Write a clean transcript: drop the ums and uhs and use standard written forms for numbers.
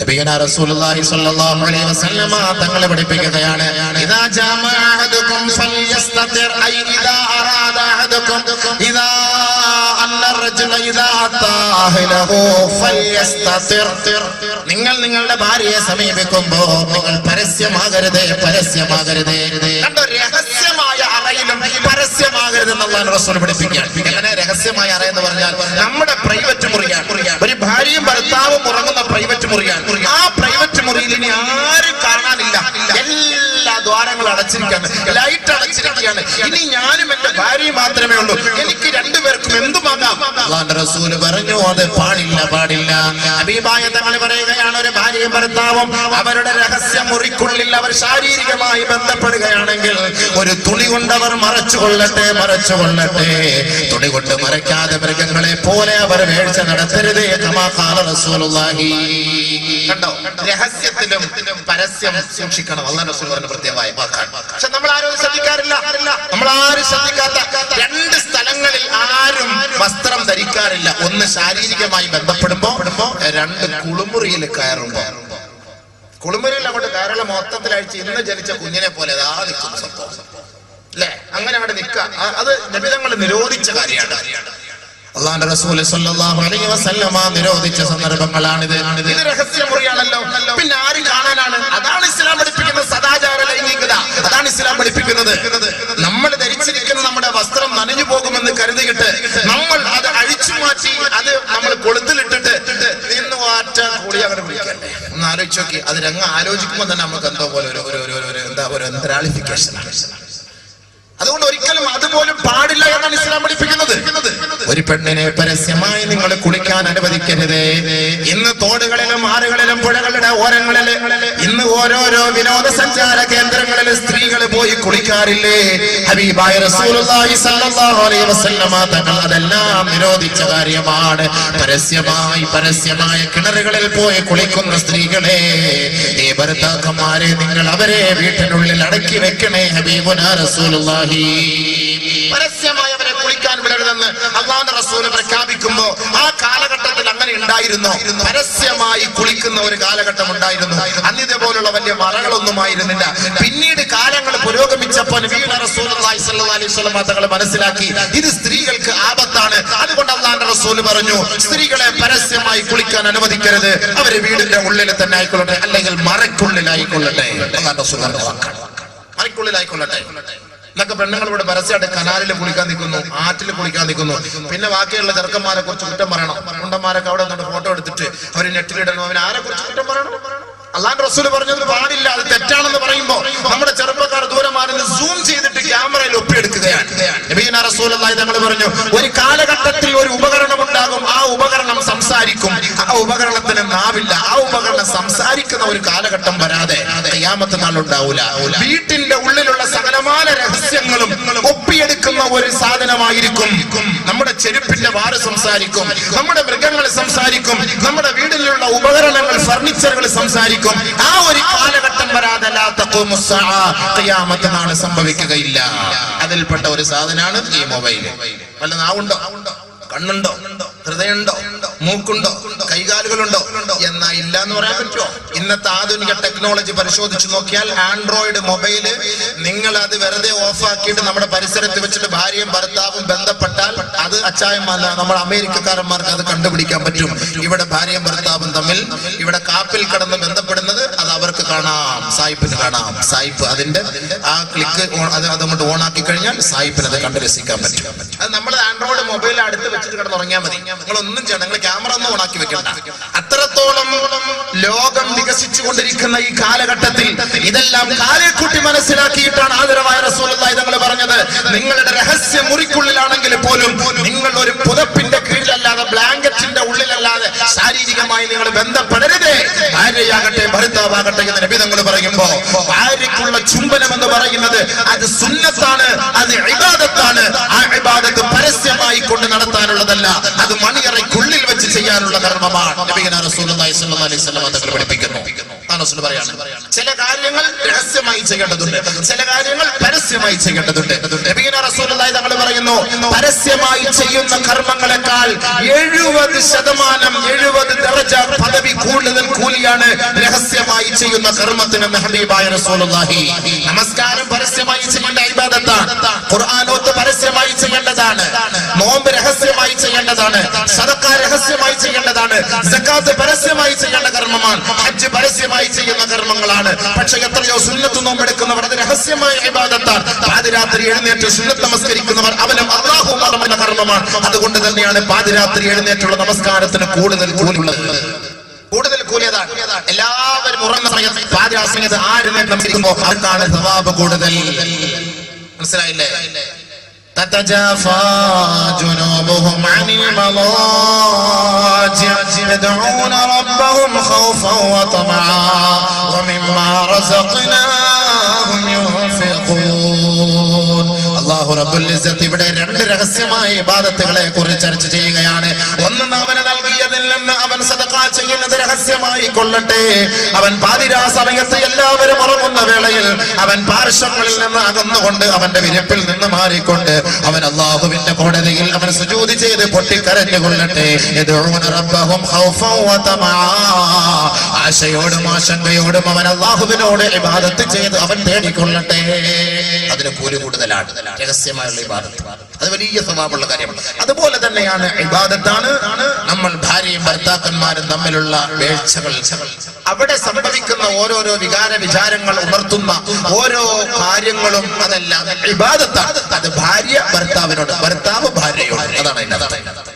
നബിയുനാ റസൂലുള്ളാഹി സ്വല്ലല്ലാഹു അലൈഹി വസല്ലമ തങ്ങൾ പഠിപ്പിക്കുകയാണ്, ഇദാ ജാമഅ അഹദുകും ഫൽയസ്തതിർ ഐ ഇദാ അറാദ അഹദുകും ഇദാ അന്ന റജുല ഇദാ അതാഹലഹു ഫൽയസ്തതിർ. നിങ്ങൾ നിങ്ങളുടെ ഭാര്യയെ സമീപിക്കുമ്പോൾ നിങ്ങൾ പരസ്യമാകരുത്. കണ്ടോ, രഹസ്യമായ അറയിലും പരസ്യമാകരുത് എന്നുള്ളതാണ് റസൂൽ പഠിപ്പിക്കുകയാണ്. എങ്ങനെ രഹസ്യമായ അറ എന്ന് പറഞ്ഞാൽ നമ്മുടെ പ്രൈവറ്റ് മുറിയാണ്. ഒരു ഭാര്യയും ഭർത്താവും ഉറങ്ങുന്ന പ്രൈവറ്റ് മുറിയാണ്. ആ പ്രൈവറ്റ് മുറിയിൽ ഇനി ആരും കാണാനില്ല, എല്ലാ ദ്വാരങ്ങളും അടച്ചിരിക്കുകയാണ്, ലൈറ്റ് അടച്ചിരിക്കുകയാണ്. ഇനി ഞാനും എന്റെ ഭാര്യയും മാത്രമേ ഉള്ളൂ, എനിക്ക് രണ്ടുപേർക്കും എന്തുമാകാം. അല്ലാഹുവിന്റെ റസൂൽ പറഞ്ഞു, അത് പാടില്ല. ഹബീബായ തങ്ങൾ പറയുകയാണ്, ഒരു ഭാര്യയും ഭർത്താവും അവരുടെ രഹസ്യ മുറിക്കുള്ളിൽ അവർ ശാരീരികമായി ബന്ധപ്പെടുകയാണെങ്കിൽ ഒരു തുണി കൊണ്ടവർ മറച്ചുകൊള്ളട്ടെ. തുണി കൊണ്ട് മറയ്ക്കാതെ മൃഗങ്ങളെ പോലെ അവർ വീഴ്ച നടത്തരുത്. കമാ ഖാല റസൂലുള്ളാഹി. കണ്ടോ, രഹസ്യത്തിലും പരസ്യം സൂക്ഷിക്കണം. അല്ലാഹുവിന്റെ റസൂൽ പറഞ്ഞ പ്രത്യേകമായ വാക്കാണ്. പക്ഷെ നമ്മൾ ആരും ശ്രദ്ധിക്കാറില്ല. നമ്മളാരും ശ്രദ്ധിക്കാത്ത രണ്ട് സ്ഥലങ്ങളിൽ ആരും വസ്ത്രം ധരിക്കാറില്ല. ഒന്ന് ശാരീരികമായി ബന്ധപ്പെടുമ്പോ, രണ്ട് കുളിമുറിയിൽ കയറുമ്പോ. കുളിമുറിയിൽ അങ്ങോട്ട് കയറുള്ള മൊത്തത്തിൽ അഴിച്ച് ഇന്ന് ജനിച്ച കുഞ്ഞിനെ പോലെ അതാ നിൽക്കുന്ന സംഭവം അല്ലെ, അങ്ങനെ അവിടെ നിൽക്കുക. അത് നബി തങ്ങൾ നിരോധിച്ച കാര്യമാണ്. അല്ലാഹുവിന്റെ റസൂൽ സ്വല്ലല്ലാഹു അലൈഹി വസല്ലമ നിരോധിച്ച സന്ദർഭങ്ങളാണിത്. ഇത് രഹസ്യമുറിയാണല്ലോ, പിന്നെ ആര് കാണാനാണ്? അതാണ് ഇസ്ലാം പഠിപ്പിക്കുന്ന സദാചാര ലൈംഗികത. അതാണ് ഇസ്ലാം പഠിപ്പിക്കുന്നത്. നമ്മൾ ധരിച്ചിരിക്കുന്ന നമ്മുടെ വസ്ത്രം നനഞ്ഞു പോകുമെന്ന് കരുതിയിട്ട് നമ്മൾ അത് അഴിച്ചു മാറ്റി അത് നമ്മൾ കൊളുത്തിലിട്ടിട്ട് നിന്ന് വാറ്റ കൂടി അങ്ങനെ വിളിക്കണ്ടേ? ഒന്ന് ആലോചിച്ച് നോക്കി. അത് രംഗം ആലോചിക്കുമ്പോൾ തന്നെ നമുക്ക് എന്തോ പോലെ ഒരു എന്തരാളിഫിക്കേഷൻ. അതുകൊണ്ട് ഒരിക്കലും അതുപോലും പാടില്ല എന്നാണ് ഇസ്ലാം പഠിപ്പിക്കുന്നത്. ഒരു പെണ്ണിനെ പരസ്യമായി നിങ്ങൾ കുളിക്കാൻ അനുവദിക്കരുത്. ഇന്ന് തോടുകളിലും ആറുകളിലും പുഴകളുടെ ഓരങ്ങളിൽ ഇന്ന് ഓരോരോ വിനോദസഞ്ചാര കേന്ദ്രങ്ങളിൽ സ്ത്രീകൾ പോയി കുളിക്കാറില്ലേ? ഹബീബായ റസൂലുള്ളാഹി സ്വല്ലല്ലാഹു അലൈഹി വസല്ലമ തങ്ങൾ അതെല്ലാം നിരോധിച്ച കാര്യമാണ്. പരസ്യമായ കിണറുകളിൽ പോയി കുളിക്കുന്ന സ്ത്രീകളെ, ഈ ഭർത്താക്കന്മാരെ, നിങ്ങൾ അവരെ വീട്ടിനുള്ളിൽ അടക്കി വെക്കണേ. ഹബീബുനാ റസൂലുള്ളാഹി പരസ്യമായി അവരെ കുളിക്കാൻ വിടരുതെന്ന് അല്ലാഹുവിന്റെ റസൂൽ പ്രഖ്യാപിക്കുമ്പോ ആ കാലഘട്ടത്തിൽ അങ്ങനെ ഉണ്ടായിരുന്നു. പരസ്യമായി കുളിക്കുന്ന ഒരു കാലഘട്ടം ഉണ്ടായിരുന്നു. അന്ന് ഇതേപോലുള്ള വലിയ മറകളൊന്നും ആയിരുന്നില്ല. പിന്നീട് കാലങ്ങൾ പുരോഗമിച്ചപ്പോൾ നബിയുനാ റസൂലുള്ളാഹി സ്വല്ലല്ലാഹു അലൈഹി വസല്ലം തങ്ങൾ മനസ്സിലാക്കി ഇത് സ്ത്രീകൾക്ക് ആപത്താണ്. അതുകൊണ്ട് അല്ലാഹുവിന്റെ റസൂൽ പറഞ്ഞു, സ്ത്രീകളെ പരസ്യമായി കുളിക്കാൻ അനുവദിക്കരുത്. അവര് വീടിന്റെ ഉള്ളിൽ തന്നെ ആയിക്കൊള്ളട്ടെ, അല്ലെങ്കിൽ മറയ്ക്കുള്ളിലായിക്കൊള്ളട്ടെ. അല്ലാഹുവിന്റെ റസൂൽ പറഞ്ഞ വാക്കാണ്, മറയ്ക്കുള്ളിലായിക്കൊള്ളട്ടെ. എന്നൊക്കെ പെണ്ണുങ്ങൾ ഇവിടെ പരസ്യമായിട്ട് കനാലിൽ കുളിക്കാൻ നിൽക്കുന്നു, ആറ്റിൽ കുളിക്കാൻ നിൽക്കുന്നു. പിന്നെ ബാക്കിയുള്ള ചെറുക്കന്മാരെ കുറിച്ച് കുറ്റം പറയണം. മുണ്ടന്മാരൊക്കെ അവിടെ നിന്നിട്ട് ഫോട്ടോ എടുത്തിട്ട് അവർ നെറ്റിലിടണം. അവൻ ആരെ കുറിച്ച് കുറ്റം പറയണം? അല്ലാഹുവിന്റെ റസൂൽ പറഞ്ഞത് പാടില്ല, അത് തെറ്റാണെന്ന് പറയുമ്പോ നമ്മുടെ ചെറുപ്പക്കാർ ദൂരമാണെന്ന് സൂം ചെയ്തിട്ട് ക്യാമറയിൽ ഒപ്പിയെടുക്കുകയാണ്. നബിയുനാ റസൂലുള്ളാഹി തങ്ങൾ പറഞ്ഞു, ഒരു കാലഘട്ടത്തിൽ ഒരു ഉപകരണം ഉണ്ടാകും, ആ ഉപകരണം സംസാരിക്കും. ആ ഉപകരണത്തിന് നാവില്ല. ആ ഉപകരണം സംസാരിക്കുന്ന ഒരു കാലഘട്ടം വരാതെ ഖിയാമത്ത് നാൾ ഉണ്ടാവൂല. വീട്ടിന്റെ ഉള്ളിലുള്ള സകലമായ രഹസ്യങ്ങളും ഒപ്പിയെടുക്കുന്ന ഒരു സാധനമായിരിക്കും. നമ്മുടെ ചെരുപ്പിന്റെ വാറ് സംസാരിക്കും, നമ്മുടെ മൃഗങ്ങൾ സംസാരിക്കും, നമ്മുടെ വീട്ടിലുള്ള ഉപകരണങ്ങൾ, ഫർണിച്ചറുകൾ സംസാരിക്കും. ആ ഒരു കാലഘട്ടം വരാതെ ഖിയാമത്ത് നാൾ സംഭവിക്കുകയില്ല. അതിൽപ്പെട്ട ഒരു സാധനമാണ് ഈ മൊബൈൽ. വല്ല നാവുണ്ടോ, കണ്ണുണ്ടോ, ഹൃദയമുണ്ടോ, മൂക്കുണ്ടോ, കൈകാലുകളുണ്ടോ എന്നാ ഇല്ല എന്ന് പറയാൻ പറ്റുമോ? ഇന്നത്തെ ആധുനിക ടെക്നോളജി പരിശോധിച്ച് നോക്കിയാൽ ആൻഡ്രോയിഡ് മൊബൈല് നിങ്ങൾ അത് വെറുതെ ഓഫാക്കിയിട്ട് നമ്മുടെ പരിസരത്ത് വെച്ചിട്ട് ഭാര്യയും ഭർത്താവും ബന്ധപ്പെട്ടാൽ അത് അച്ചായന്മാർ, നമ്മുടെ അമേരിക്കക്കാരന്മാർക്ക് അത് കണ്ടുപിടിക്കാൻ പറ്റും. ഇവിടെ ഭാര്യയും ഭർത്താവും തമ്മിൽ ഇവിടെ കാപ്പിൽ കടന്ന് ബന്ധപ്പെടുന്നത് അത് അവർക്ക് കാണാം, സായിപ്പിന് കാണാം. സായിപ്പ് അതിന്റെ ആ ക്ലിക്ക് അതങ്ങോട്ട് ഓൺ ആക്കി കഴിഞ്ഞാൽ സായിപ്പിന് അത് കണ്ട് രസിക്കാൻ പറ്റും. അത് നമ്മൾ ആൻഡ്രോയിഡ് മൊബൈൽ അടുത്ത് വെച്ചിട്ട് കിടന്നുറങ്ങിയാൽ മതി. നിങ്ങളൊന്നും ചെയ്യണം, നിങ്ങൾ ക്യാമറ ഒന്നും ഓണാക്കി വെക്കണ്ട. അത്രത്തോളം ലോകം വികസിച്ചുകൊണ്ടിരിക്കുന്ന ഈ കാലഘട്ടത്തിൽ ഇതെല്ലാം കാലേക്കൂട്ടി മനസ്സിലാക്കിയിട്ടാണ് ആദരവായ റസൂലുള്ളാഹി തങ്ങൾ പറഞ്ഞത്, നിങ്ങളുടെ രഹസ്യ മുറിക്കുള്ളിലാണെങ്കിൽ പോലും നിങ്ങൾ ഒരു പുതപ്പിന്റെ കീഴിലല്ലാതെ, ബ്ലാങ്കറ്റിന്റെ ഉള്ളിലല്ലാതെ ശാരീരികമായി നിങ്ങൾ ബന്ധപ്പെടരുത്. ഭാര്യയാകട്ടെ ഭർത്താവാകട്ടെ എന്ന് നബി തങ്ങൾ പറയുമ്പോ, ഭാര്യയ്ക്കുള്ള ചുംബനം എന്ന് പറയുന്നത് അത് സുന്നത്താണ്, അത് ഇബാദത്താണ്. ആ ഇബാദത്ത് പരസ്യമായി കൊണ്ട് നടത്താനുള്ളതല്ല, അത് മണിയറയ്ക്കുള്ളിൽ വെച്ച് ചെയ്യാനുള്ള കർമ്മമാണ്. നബിയുനാ റസൂലുള്ളാഹി സ്വല്ലല്ലാഹു അലൈഹി വസല്ലം തങ്ങൾ പഠിപ്പിക്കുന്നു. പറയാണ് ചില കാര്യങ്ങൾ രഹസ്യമായി ചെയ്യേണ്ടതുണ്ട്, ചില കാര്യങ്ങൾ പരസ്യമായി ചെയ്യേണ്ടതുണ്ട്. നബിയുനാ റസൂലുള്ളാഹി തങ്ങൾ പറയുന്നു, പരസ്യമായി ചെയ്യുന്ന കർമ്മങ്ങളെക്കാൾ 70% 70 ദറജ പദവി കൂടുതൽ കൂലിയാണ് രഹസ്യമായി ചെയ്യുന്ന കർമ്മത്തിന്. ഹബീബായ റസൂലുള്ളാഹി നമസ്കാരം പരസ്യമായി ചെയ്യേണ്ട ഇബാദത്താണ്, ഖുർആൻ ഓത്ത് പരസ്യമായി ചെയ്യേണ്ടതാണ്, നോമ്പ് രഹസ്യമായി ചെയ്യേണ്ടതാണ്, സദഖ രഹസ്യമായി ചെയ്യേണ്ടതാണ്, സകാത്ത് പരസ്യമായി ചെയ്യേണ്ട കർമ്മമാണ്, ഹജ്ജ് പരസ്യമായി ചെയ്യുന്ന കർമ്മങ്ങളാണ്. പക്ഷേ എത്രയോ സുന്നത്ത് നോമ്പെടുക്കുന്നവർ അത് രഹസ്യമായ ഇബാദത്താണ്. പാതിരാത്രി എഴുന്നേറ്റ് സുന്നത്ത് നമസ്കരിക്കുന്നവർ അവനും അല്ലാഹു മറന്ന കർമ്മമാണ്. അതുകൊണ്ട് തന്നെയാണ് പാതിരാത്രി എഴുന്നേറ്റുള്ള നമസ്കാരത്തിന് കൂടുതൽ കൂലിയുള്ളത്, കൂടുതൽ കൂലിയതാണ്. എല്ലാവരും ഉറങ്ങുന്ന സമയത്ത് പാതിരാ സമയത്ത് നമസ്കരിക്കുമ്പോൾ അവർക്കാണ് സവാബ് കൂടുതൽ. മനസ്സിലായില്ലേ? تتجافى جنوبهم عن المضاجع يدعون ربهم خوفا وطمعا ومما رزقناهم ينفقون. അല്ലാഹു റബ്ബുൽ ഇസ്സത്ത് ഇവിടെ രണ്ട് രഹസ്യമായ ഇബാദത്തുകളെ കുറിച്ച് ചർച്ച ചെയ്യുകയാണ്. ഒന്ന്, അവന് നൽകിയതിൽ നിന്ന് അവൻ സദഖ ചെയ്യുന്നത് രഹസ്യമായി കൊള്ളട്ടെ. അവൻ പാതിരാ സമയത്ത് എല്ലാവരും ഉറങ്ങുന്ന വേളയിൽ അവൻ പാർശ്വങ്ങളിൽ നിന്ന് അകന്നുകൊണ്ട് അവന്റെ വിരപ്പിൽ നിന്ന് മാറിക്കൊണ്ട് അവൻ അല്ലാഹുവിന്റെ കോടതിയിൽ അവൻ സുജൂദ് ചെയ്ത് പൊട്ടിക്കരഞ്ഞു കൊള്ളട്ടെ. യദഊന റബ്ബഹും ഖൗഫൻ വതമആ, ആശയോടും ആശങ്കയോടും അവൻ അല്ലാഹുവിനോട് ഇബാദത്ത് ചെയ്ത് അവൻ തേടിക്കൊള്ളട്ടെ. അതിന് കൂലി കൂടുതലാണ് രഹസ്യമായുള്ള ഇബാദത്ത്. അത് വലിയ സവാബുള്ള കാര്യമാണ്. അതുപോലെ തന്നെയാണ് ഇബാദത്താണ് നമ്മൾ ഭാര്യയും ഭർത്താക്കന്മാരും തമ്മിലുള്ള വീഴ്ചകൾ, അവിടെ സംഭവിക്കുന്ന ഓരോരോ വികാര വിചാരങ്ങൾ ഉണർത്തുന്ന ഓരോ കാര്യങ്ങളും അതെല്ലാം ഇബാദത്താണ്. അത് ഭാര്യ ഭർത്താവിനോട്, ഭർത്താവ് ഭാര്യയോട്, അതാണ് അതിന്റെ അർത്ഥം.